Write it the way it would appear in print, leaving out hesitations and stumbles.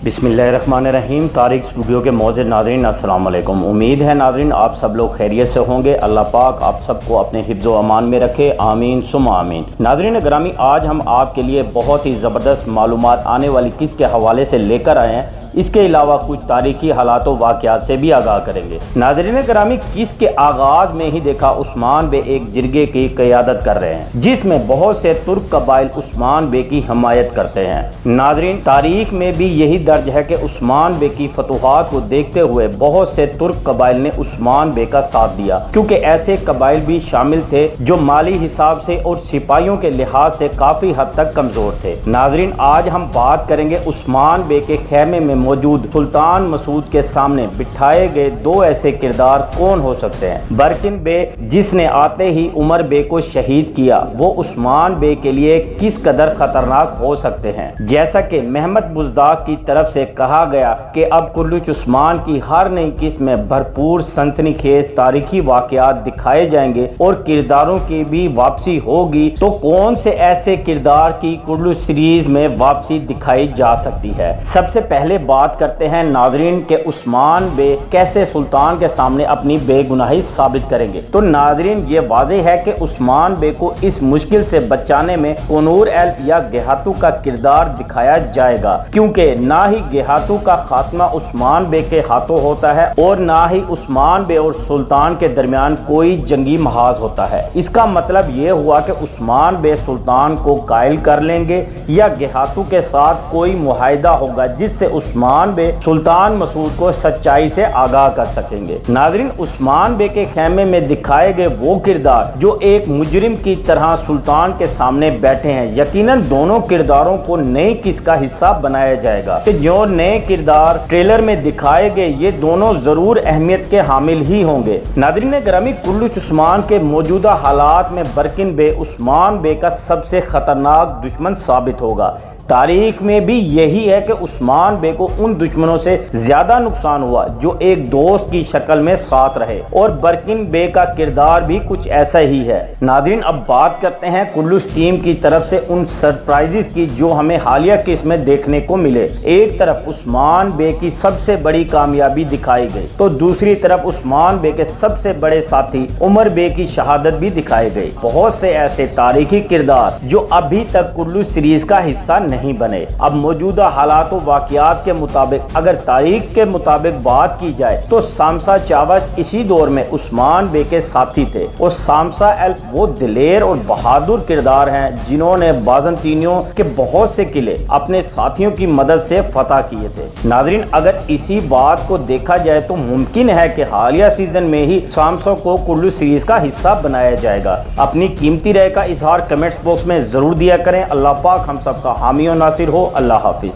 बिस्मिल्लाहिर्रहमानिर्रहीम। तारिक स्टूडियो के मौजूद नाज़रीन अस्सलाम वालेकुम। उम्मीद है नाज़रीन आप सब लोग खैरियत से होंगे। अल्लाह पाक आप सबको अपने हिफ्ज़ व अमान में रखे, आमीन सुम्मा आमीन। नाज़रीन ग्रामी, आज हम आपके लिए बहुत ही ज़बरदस्त मालूमात आने वाली किस्त के हवाले से लेकर आए हैं। इसके अलावा कुछ तारीखी हालात व वाक़यात से भी आगाह करेंगे। नाज़रीन ग्रामी, किस्त के आगाज़ में ही देखा उस्मान बे एक जिरगे की क़यादत कर रहे हैं, जिसमें बहुत से तुर्क कबाइल उस्मान बे की हमायत करते हैं। नाज़रीन, तारीख में भी यही दर्ज है कि उस्मान बे की फतूहात को देखते हुए बहुत से तुर्क कबाइल ने उस्मान बे का साथ दिया, क्योंकि ऐसे कबाइल भी शामिल थे जो माली हिसाब से और सिपाहियों के लिहाज से काफ़ी हद तक कमज़ोर थे। नाज़रीन, आज हम बात करेंगे उस्मान बे के खेमे में मौजूद सुल्तान मसूद के सामने बिठाए गए दो ऐसे किरदार कौन हो सकते हैं। बरकिन बे, जिसने आते ही उमर बे को शहीद किया, वो उस्मान बे के लिए किस कदर खतरनाक हो सकते हैं। जैसा कि महमद बुज़दाक की तरफ से कहा गया कि अब कुल्लुच उस्मान की हर नई किस्त में भरपूर सनसनीखेज तारीखी वाकयात दिखाए जाएंगे और किरदारों की भी वापसी होगी, तो कौन से ऐसे किरदार की कुल्लुच सीरीज में वापसी दिखाई जा सकती है। सबसे पहले बात करते हैं नाजरीन के उस्मान बे कैसे सुल्तान के सामने अपनी बेगुनाही साबित करेंगे। तो नाजरीन, ये वाज़ेह है कि उस्मान बे को इस मुश्किल से बचाने में कुनूर एल्प या गेहातू का किरदार दिखाया जाएगा, क्योंकि ना ही गेहातू का खात्मा उस्मान बे के हाथों होता है और ना ही उस्मान बे और सुल्तान के दरमियान कोई जंगी महाज होता है। इसका मतलब ये हुआ कि उस्मान बे सुल्तान को कायल कर लेंगे या गेहातू के साथ कोई मुआहिदा होगा जिससे उस्मान बे सुल्तान मसूद को सच्चाई से आगाह कर सकेंगे। नाज़रीन, उस्मान बे के खेमे में दिखाए गए वो किरदार जो एक मुजरिम की तरह सुल्तान के सामने बैठे हैं, यकीनन दोनों किरदारों को नई किस्त का हिस्सा बनाया जाएगा कि जो नए किरदार ट्रेलर में दिखाए गए ये दोनों जरूर अहमियत के हामिल ही होंगे। नाज़रीन ग्रामी, कुल्लुच उस्मान के मौजूदा हालात में बरकिन बे उस्मान बे का सबसे खतरनाक दुश्मन साबित होगा। तारीख में भी यही है कि उस्मान बे को उन दुश्मनों से ज्यादा नुकसान हुआ जो एक दोस्त की शक्ल में साथ रहे, और बरकिन बे का किरदार भी कुछ ऐसा ही है। नाज़रीन, अब बात करते हैं कुल्लुच टीम की तरफ से उन सरप्राइजेस की जो हमें हालिया किस्त में देखने को मिले। एक तरफ उस्मान बे की सबसे बड़ी कामयाबी दिखाई गई, तो दूसरी तरफ उस्मान बे के सबसे बड़े साथी उमर बे की शहादत भी दिखाई गई। बहुत से ऐसे तारीखी किरदार जो अभी तक कुल्लुच सीरीज का हिस्सा नहीं बने। अब मौजूदा हालात व वाकयात के मुताबिक अगर तारीख के मुताबिक बात की जाए तो सामसा चावज इसी दौर में उस्मान बे के साथी थे, और सामसा एल्प वो दिलेर और बहादुर किरदार हैं जिन्होंने बाज़ंतीनियों के बहुत से किले अपने साथियों की मदद से फतह किए थे। नाज़रीन, अगर इसी बात को देखा जाए तो मुमकिन है कि हालिया सीजन में ही सामसा को कुल्लुच सीरीज का हिस्सा बनाया जाएगा। अपनी कीमती राय का इजहार कमेंट्स बॉक्स में जरूर दिया करें। अल्लाह पाक हम सबका हामी और नासिर हो। अल्लाह हाफिज।